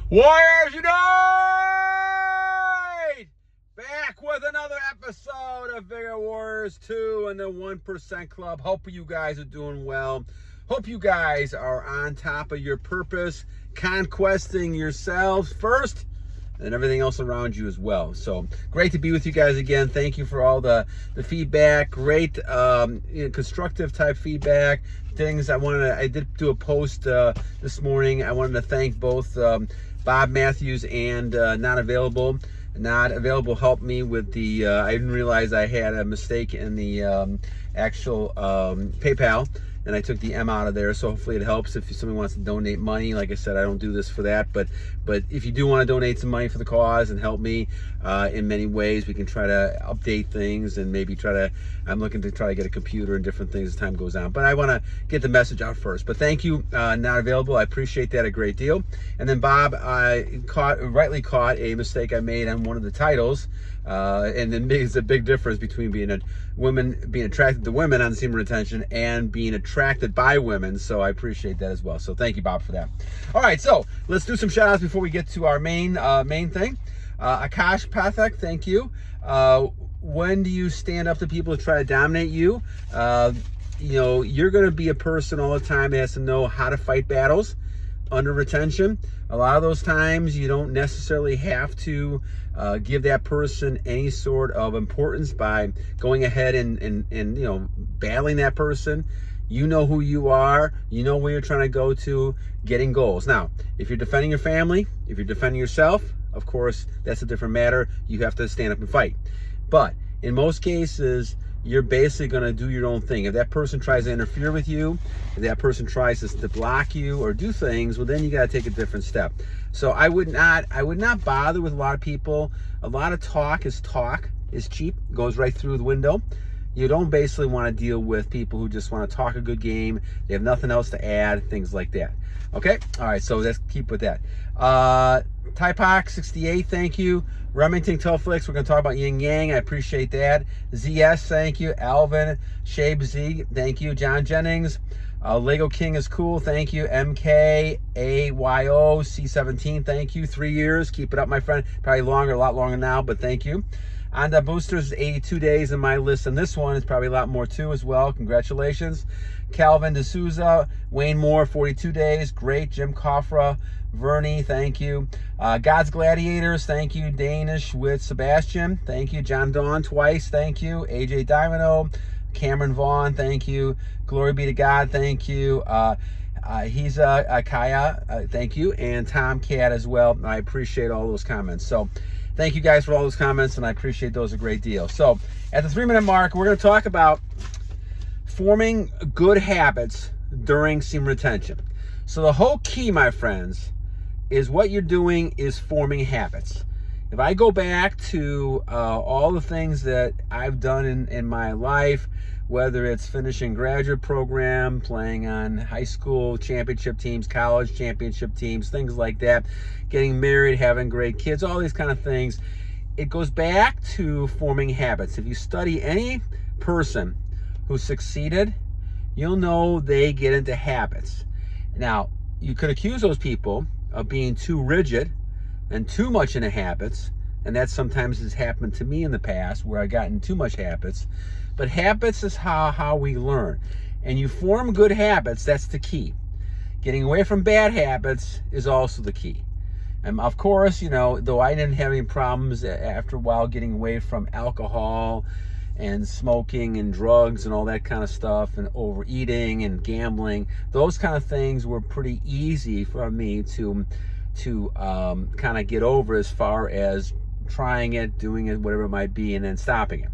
Warriors Unite! Back with another episode of Vigor Warriors 2 and the 1% Club. Hope you guys are doing well. Hope you guys are on top of your purpose, conquesting yourselves first and everything else around you as well. So great to be with you guys again. Thank you for all the feedback. Great constructive type feedback. Things I did do a post this morning. I wanted to thank both Bob Matthews and Not Available helped me with the I didn't realize I had a mistake in the actual PayPal, and I took the M out of there, so hopefully it helps if somebody wants to donate money. Like I said, I don't do this for that, but if you do want to donate some money for the cause and help me in many ways, we can try to update things and maybe I'm looking to try to get a computer and different things as time goes on, but I want to get the message out first. But thank you, Not Available. I appreciate that a great deal. And then Bob rightly caught a mistake I made on one of the titles, and then there's a big difference between being attracted to women on Semen Retention and being attracted by women. So I appreciate that as well. So thank you, Bob, for that. All right, so let's do some shout outs before we get to our main thing. Akash Pathok, thank you. When do you stand up to people who try to dominate you? You're going to be a person all the time that has to know how to fight battles under retention. A lot of those times you don't necessarily have to give that person any sort of importance by going ahead and battling that person. You know who you are. You know where you're trying to go to, getting goals. Now, if you're defending your family, if you're defending yourself, of course, that's a different matter. You have to stand up and fight. But in most cases, you're basically going to do your own thing. If that person tries to interfere with you, if that person tries to block you or do things, well, then you got to take a different step. So I would not bother with a lot of people. A lot of talk is cheap, goes right through the window. You don't basically want to deal with people who just want to talk a good game. They have nothing else to add, things like that. Okay? All right, so let's keep with that. Typac 68, thank you. Remington Tufflips, we're going to talk about yin yang. I appreciate that. ZS, thank you. Alvin, Scheib Zzh, thank you. Jennings, Legokingiscool, thank you. MKAYO C17, thank you. 3 years, keep it up, my friend. Probably longer, a lot longer now, but thank you. On the boosters, 82 days in my list, and this one is probably a lot more too as well. Congratulations. Calvin D'Souza, Wayne Moore, 42 days. Great. Jim Kofran, Verni, thank you. God's Gladiators, thank you. Danish with Sebastian, thank you. Jon the Dawn twice, thank you. AJ Dynamo, Cameron Vaughn, thank you. Glory be to God, thank you. He's Kaya, thank you. And Tom Cat as well. I appreciate all those comments. So thank you guys for all those comments, and I appreciate those a great deal. So at the 3-minute mark, we're going to talk about forming good habits during semen retention. So the whole key, my friends, is what you're doing is forming habits. If I go back to all the things that I've done in my life, whether it's finishing graduate program, playing on high school championship teams, college championship teams, things like that, getting married, having great kids, all these kind of things, it goes back to forming habits. If you study any person who succeeded, you'll know they get into habits. Now, you could accuse those people of being too rigid and too much into habits, and that sometimes has happened to me in the past where I got in too much habits. But habits is how we learn. And you form good habits, that's the key. Getting away from bad habits is also the key. And of course, though I didn't have any problems after a while getting away from alcohol and smoking and drugs and all that kind of stuff and overeating and gambling, those kind of things were pretty easy for me to kind of get over as far as trying it, doing it, whatever it might be, and then stopping it.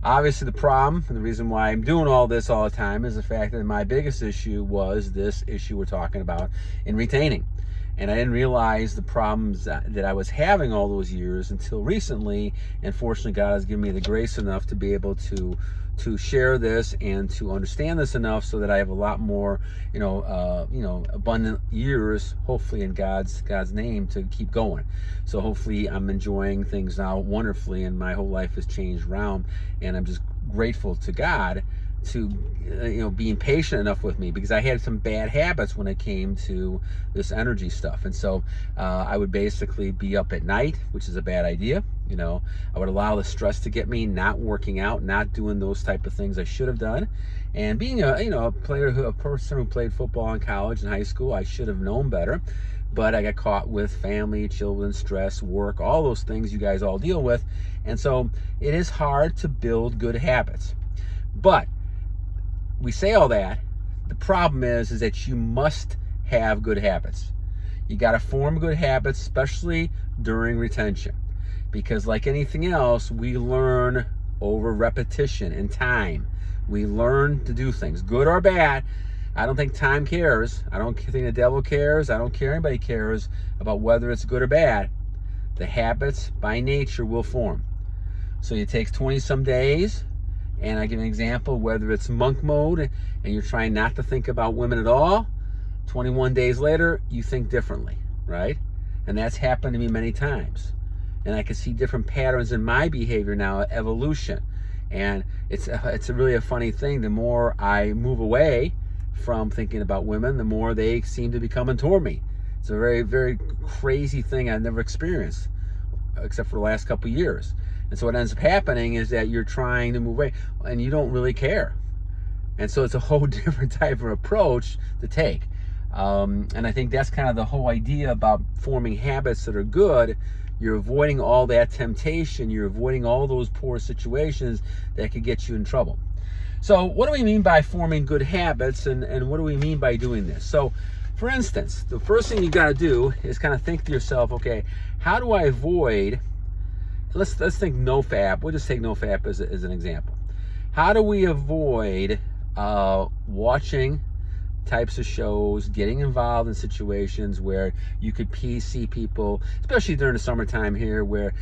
Obviously, the problem and the reason why I'm doing all this all the time is the fact that my biggest issue was this issue we're talking about in retaining. And I didn't realize the problems that I was having all those years until recently. And fortunately, God has given me the grace enough to be able to share this and to understand this enough so that I have a lot more, abundant years, hopefully in God's name, to keep going. So hopefully I'm enjoying things now wonderfully, and my whole life has changed around. And I'm just grateful to God being patient enough with me, because I had some bad habits when it came to this energy stuff. And so I would basically be up at night, which is a bad idea. I would allow the stress to get me, not working out, not doing those type of things I should have done. And being a person who played football in college and high school, I should have known better. But I got caught with family, children, stress, work, all those things you guys all deal with. And so it is hard to build good habits. But we say all that. The problem is that you must have good habits. You got to form good habits, especially during retention. Because like anything else, we learn over repetition and time. We learn to do things, good or bad. I don't think time cares. I don't think the devil cares. I don't care anybody cares about whether it's good or bad. The habits by nature will form. So it takes 20 some days, and I give an example, whether it's monk mode and you're trying not to think about women at all, 21 days later, you think differently, right? And that's happened to me many times. And I can see different patterns in my behavior now, evolution. And it's really a funny thing. The more I move away from thinking about women, the more they seem to be coming toward me. It's a very, very crazy thing I've never experienced, except for the last couple of years. And so what ends up happening is that you're trying to move away and you don't really care. And so it's a whole different type of approach to take. And I think that's kind of the whole idea about forming habits that are good. You're avoiding all that temptation. You're avoiding all those poor situations that could get you in trouble. So what do we mean by forming good habits, and what do we mean by doing this? So for instance, the first thing you got to do is kind of think to yourself, okay, how do I avoid, let's think nofap. We'll just take nofap as an example. How do we avoid watching types of shows, getting involved in situations where you could see people, especially during the summertime here, where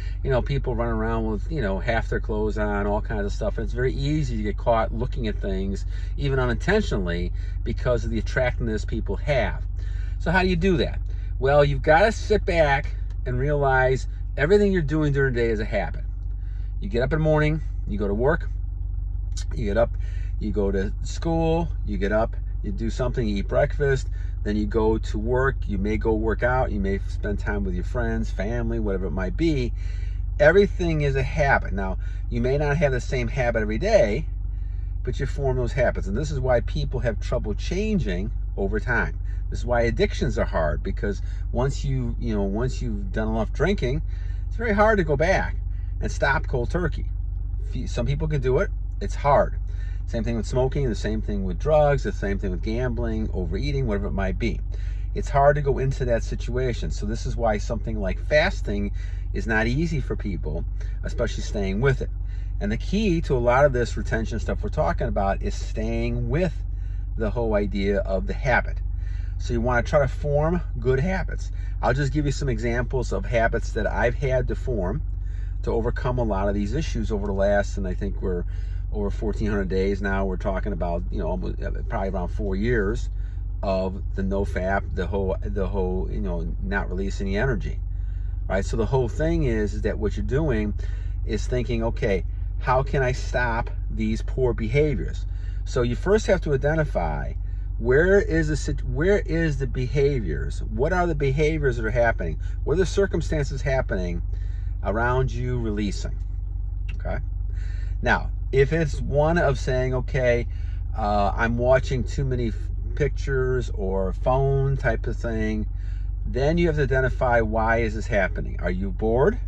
people run around with half their clothes on, all kinds of stuff, and it's very easy to get caught looking at things even unintentionally because of the attractiveness people have. So how do you do that? Well, you've got to sit back and realize everything you're doing during the day is a habit. You get up in the morning, you go to work, you get up, you go to school, you get up, you do something, you eat breakfast, then you go to work, you may go work out, you may spend time with your friends, family, whatever it might be. Everything is a habit. Now, you may not have the same habit every day, but you form those habits. And this is why people have trouble changing over time. This is why addictions are hard, because once you've done enough drinking, it's very hard to go back and stop cold turkey. Some people can do it, it's hard. Same thing with smoking, the same thing with drugs, the same thing with gambling, overeating, whatever it might be. It's hard to go into that situation. So this is why something like fasting is not easy for people, especially staying with it. And the key to a lot of this retention stuff we're talking about is staying with the whole idea of the habit. So you want to try to form good habits. I'll just give you some examples of habits that I've had to form to overcome a lot of these issues over the last, and I think we're over 1,400 days now. We're talking about, almost, probably around 4 years of the nofap, the whole, not releasing the energy, right? So the whole thing is that what you're doing is thinking, okay, how can I stop these poor behaviors? So you first have to identify where is the behaviors? What are the behaviors that are happening? What are the circumstances happening around you releasing? Okay. Now, if it's one of saying, okay, I'm watching too many pictures or phone type of thing, then you have to identify, why is this happening? Are you bored?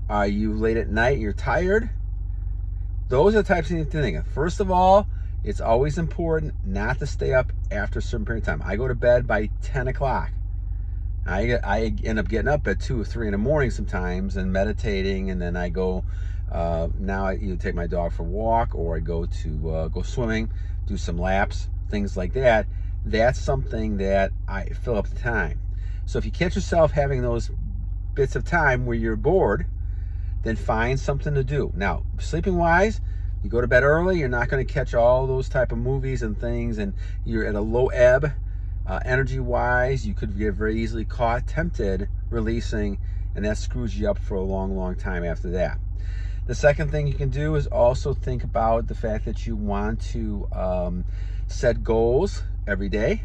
Are you late at night, you're tired? Those are the types of things to think of. First of all, it's always important not to stay up after a certain period of time. I go to bed by 10 o'clock. I end up getting up at 2 or 3 in the morning sometimes and meditating, and then I go, now I either take my dog for a walk, or I go to go swimming, do some laps, things like that. That's something that I fill up the time. So if you catch yourself having those bits of time where you're bored, then find something to do. Now, sleeping wise, you go to bed early, you're not going to catch all those type of movies and things, and you're at a low ebb. Energy wise, you could get very easily caught, tempted, releasing, and that screws you up for a long, long time after that. The second thing you can do is also think about the fact that you want to set goals every day.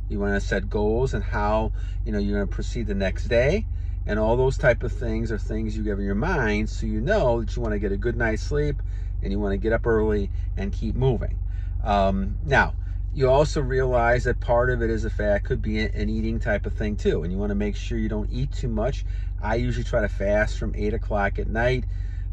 You want to set goals and how you're going to proceed the next day, and all those type of things are things you have in your mind, so you know that you want to get a good night's sleep and you want to get up early and keep moving. Now, you also realize that part of it is could be an eating type of thing too, and you want to make sure you don't eat too much. I usually try to fast from 8 o'clock at night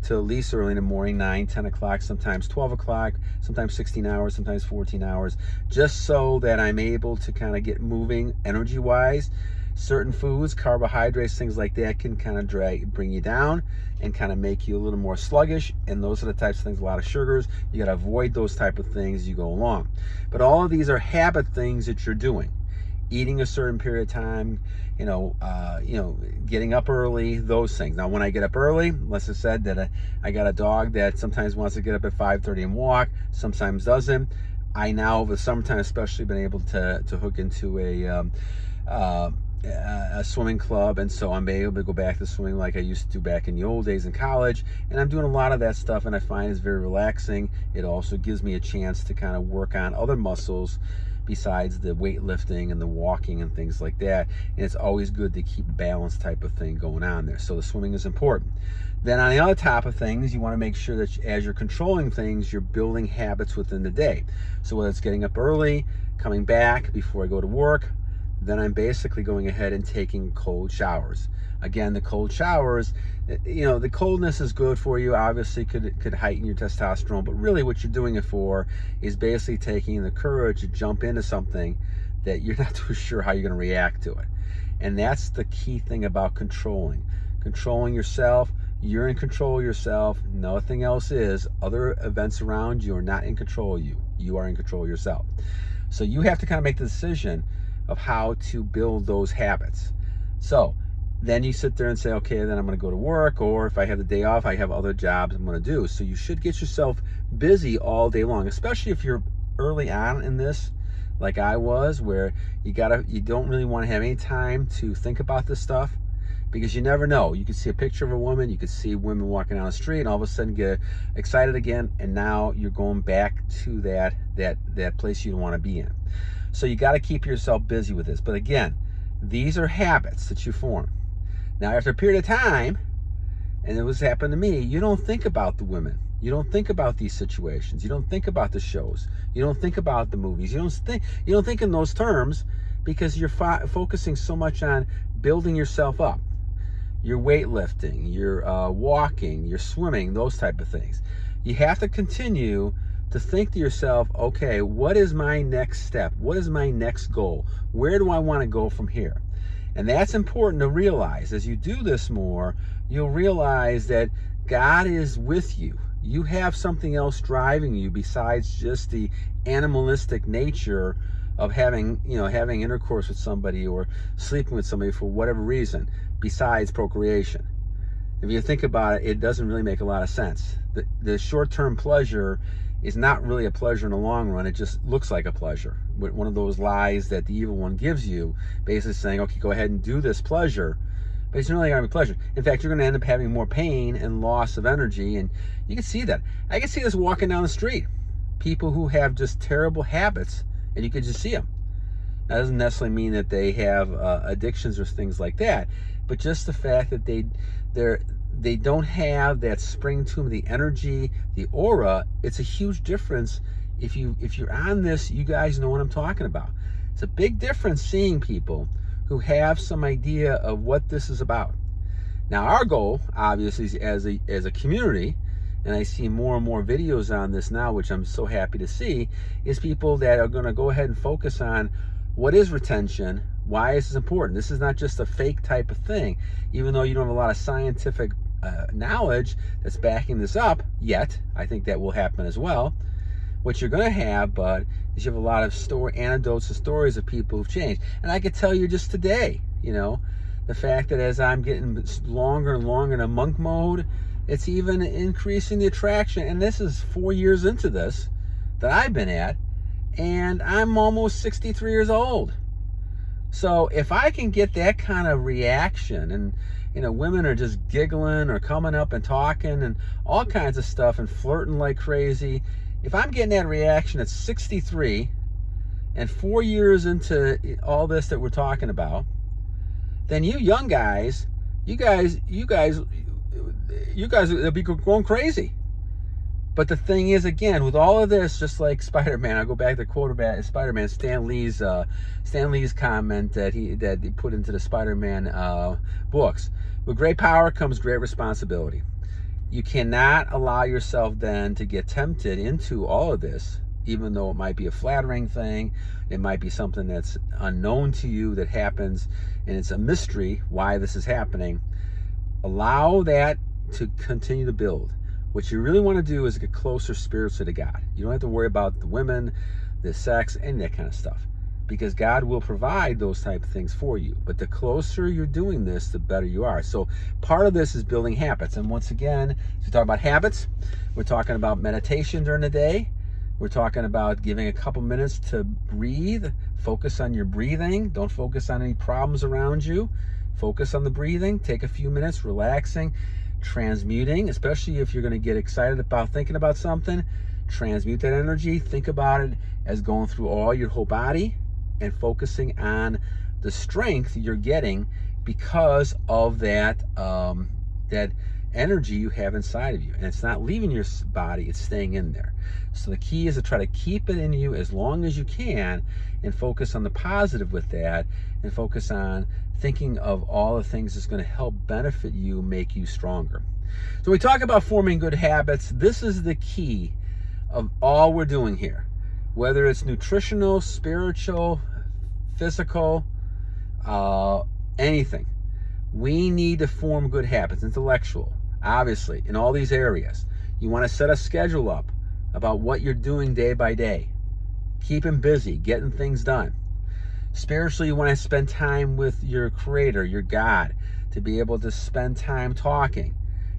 to at least early in the morning, 9, 10 o'clock, sometimes 12 o'clock, sometimes 16 hours, sometimes 14 hours, just so that I'm able to kind of get moving energy-wise. Certain foods, carbohydrates, things like that can kind of bring you down and kind of make you a little more sluggish, and those are the types of things, a lot of sugars. You got to avoid those type of things as you go along. But all of these are habit things that you're doing. Eating a certain period of time, getting up early, those things. Now, when I get up early, let's have said that I got a dog that sometimes wants to get up at 5:30 and walk, sometimes doesn't. I now, over the summertime especially, been able to hook into a swimming club, and so I'm able to go back to swimming like I used to do back in the old days in college, and I'm doing a lot of that stuff, and I find it's very relaxing. It also gives me a chance to kind of work on other muscles besides the weightlifting and the walking and things like that, and it's always good to keep a balanced type of thing going on there. So the swimming is important. Then on the other top of things, you want to make sure that as you're controlling things, you're building habits within the day. So whether it's getting up early, coming back before I go to work, then I'm basically going ahead and taking cold showers. Again, the cold showers, the coldness is good for you. Obviously could heighten your testosterone, but really what you're doing it for is basically taking the courage to jump into something that you're not too sure how you're going to react to it. And that's the key thing about controlling yourself. You're in control of yourself. Nothing else is. Other events around you are not in control of you. You are in control of yourself. So you have to kind of make the decision of how to build those habits. So then you sit there and say, okay, then I'm going to go to work, or if I have the day off, I have other jobs I'm going to do. So you should get yourself busy all day long, especially if you're early on in this, like I was, where you don't really want to have any time to think about this stuff, because you never know. You could see a picture of a woman, you could see women walking down the street, and all of a sudden get excited again, and now you're going back to that place you don't want to be in. So you got to keep yourself busy with this. But again, these are habits that you form. Now, after a period of time, and it was happened to me, you don't think about the women. You don't think about these situations. You don't think about the shows. You don't think about the movies. You don't think in those terms, because you're focusing so much on building yourself up. You're weightlifting, you're walking, you're swimming, those type of things. You have to continue to think to yourself, okay, what is my next step? What is my next goal? Where do I want to go from here? And that's important to realize. As you do this more, you'll realize that God is with you. You have something else driving you besides just the animalistic nature of having intercourse with somebody or sleeping with somebody for whatever reason, besides procreation. If you think about it, it doesn't really make a lot of sense. The short-term pleasure is not really a pleasure in the long run. It just looks like a pleasure. One of those lies that the evil one gives you, basically saying, okay, go ahead and do this pleasure, but it's not really going to be pleasure. In fact, you're going to end up having more pain and loss of energy, and you can see that. I can see this walking down the street. People who have just terrible habits, and you can just see them. That doesn't necessarily mean that they have addictions or things like that, but just the fact that they don't have that spring to them, the energy, the aura. It's a huge difference. If you're on this, you guys know what I'm talking about. It's a big difference seeing people who have some idea of what this is about. Now, our goal, obviously, as a community, and I see more and more videos on this now, which I'm so happy to see, is people that are going to go ahead and focus on what is retention, why is this important. This is not just a fake type of thing, even though you don't have a lot of scientific knowledge that's backing this up yet. I think that will happen as well. What you're going to have, bud, is you have a lot of anecdotes and stories of people who've changed. And I could tell you just today, the fact that as I'm getting longer and longer in a monk mode, it's even increasing the attraction. And this is 4 years into this that I've been at, and I'm almost 63 years old. So if I can get that kind of reaction, women are just giggling or coming up and talking and all kinds of stuff and flirting like crazy. If I'm getting that reaction at 63 and 4 years into all this that we're talking about, then you young guys, you guys will be going crazy. But the thing is, again, with all of this, just like Spider-Man, I'll go back to the quote about Spider-Man, Stan Lee's comment that he put into the Spider-Man books. With great power comes great responsibility. You cannot allow yourself then to get tempted into all of this, even though it might be a flattering thing. It might be something that's unknown to you that happens, and it's a mystery why this is happening. Allow that to continue to build. What you really want to do is get closer spiritually to God. You don't have to worry about the women, the sex, any of that kind of stuff, because God will provide those type of things for you. But the closer you're doing this, the better you are. So part of this is building habits. And once again, if you talk about habits, we're talking about meditation during the day. We're talking about giving a couple minutes to breathe. Focus on your breathing. Don't focus on any problems around you. Focus on the breathing. Take a few minutes, relaxing. Transmuting, especially if you're going to get excited about thinking about something, transmute that energy. Think about it as going through all your whole body and focusing on the strength you're getting because of that that energy you have inside of you, and it's not leaving your body, it's staying in there. So the key is to try to keep it in you as long as you can and focus on the positive with that, and focus on thinking of all the things that's going to help benefit you, make you stronger. So we talk about forming good habits. This is the key of all we're doing here, whether it's nutritional, spiritual, physical, anything. We need to form good habits. Intellectual, obviously, in all these areas. You want to set a schedule up about what you're doing day by day. Keeping busy, getting things done. Spiritually, you want to spend time with your Creator, your God, to be able to spend time talking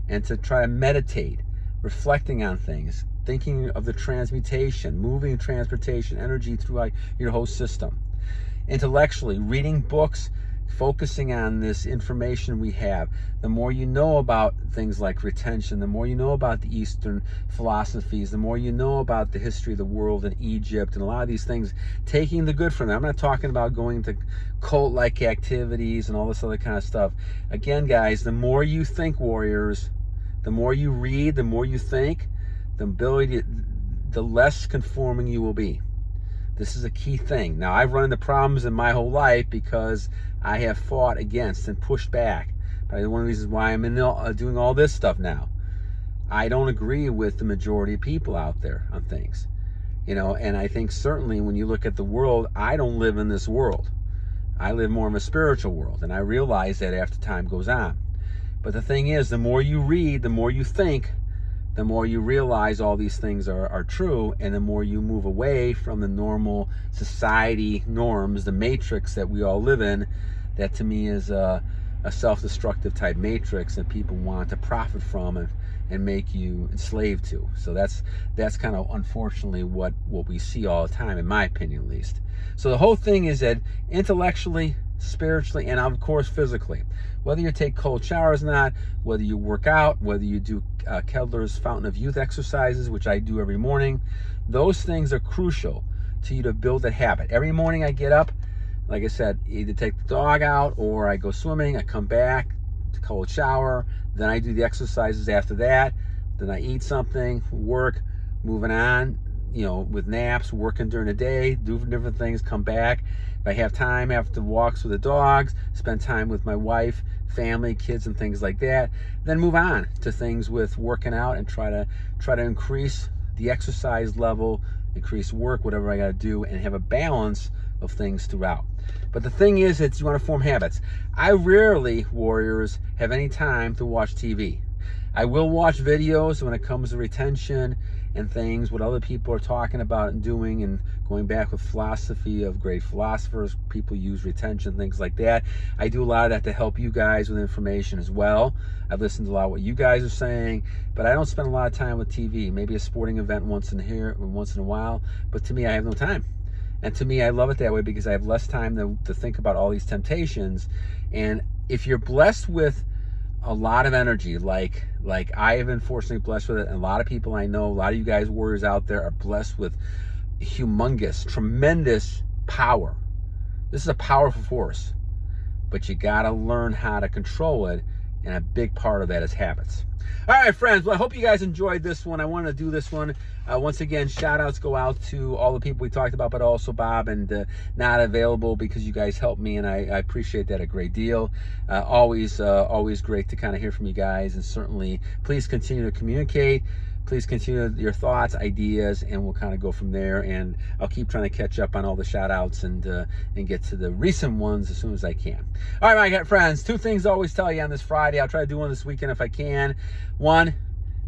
and to try to meditate, reflecting on things, thinking of the transmutation, moving transportation, energy throughout your whole system. Intellectually, reading books, focusing on this information we have. The more you know about things like retention, the more you know about the Eastern philosophies, the more you know about the history of the world and Egypt and a lot of these things, taking the good from them. I'm not talking about going to cult-like activities and all this other kind of stuff. Again, guys, the more you think, warriors, the more you read, the more you think, the less conforming you will be. This is a key thing. Now, I've run into problems in my whole life because I have fought against and pushed back. Probably one of the reasons why I'm doing all this stuff now. I don't agree with the majority of people out there on things. And I think certainly when you look at the world, I don't live in this world. I live more in a spiritual world, and I realize that after time goes on. But the thing is, the more you read, the more you think, the more you realize all these things are true, and the more you move away from the normal society norms, the matrix that we all live in, that to me is a self-destructive type matrix that people want to profit from and make you enslaved to. So that's kind of unfortunately what we see all the time, in my opinion at least. So the whole thing is that intellectually, spiritually, and of course physically, whether you take cold showers or not, whether you work out, whether you do Kettler's Fountain of Youth exercises, which I do every morning, those things are crucial to you to build a habit. Every morning I get up, like I said, either take the dog out or I go swimming, I come back, cold shower, then I do the exercises after that, then I eat something, work, moving on, with naps, working during the day, do different things, come back. If I have time after walks with the dogs, spend time with my wife, family, kids, and things like that, then move on to things with working out and try to increase the exercise level, increase work, whatever I got to do, and have a balance of things throughout. But the thing is that you want to form habits. I rarely, warriors, have any time to watch TV. I will watch videos when it comes to retention and things, what other people are talking about and doing, and going back with philosophy of great philosophers, people use retention, things like that. I do a lot of that to help you guys with information as well. I've listened to a lot of what you guys are saying, but I don't spend a lot of time with TV. Maybe a sporting event once in a while, but to me, I have no time. And to me, I love it that way because I have less time to think about all these temptations. And if you're blessed with a lot of energy, like I have been fortunately blessed with it, and a lot of people I know, a lot of you guys warriors out there are blessed with humongous, tremendous power. This is a powerful force, but you got to learn how to control it, and a big part of that is habits. All right, friends, well, I hope you guys enjoyed this one. I wanted to do this one. Once again, shout outs go out to all the people we talked about, but also Bob and not available, because you guys helped me, and I appreciate that a great deal. Always great to kind of hear from you guys, and certainly please continue to communicate. Please continue your thoughts, ideas, and we'll kind of go from there. And I'll keep trying to catch up on all the shout outs and get to the recent ones as soon as I can. All right, my friends, 2 things I always tell you on this Friday. I'll try to do one this weekend if I can. 1,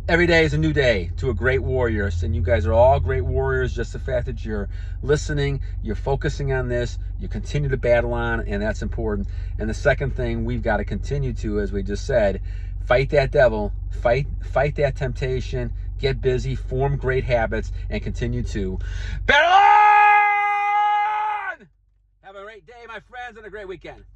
every day is a new day to a great warrior. And you guys are all great warriors. Just the fact that you're listening, you're focusing on this, you continue to battle on, and that's important. And the second thing we've got to continue to, as we just said, fight that devil, fight that temptation, get busy, form great habits, and continue to battle on! Have a great day, my friends, and a great weekend.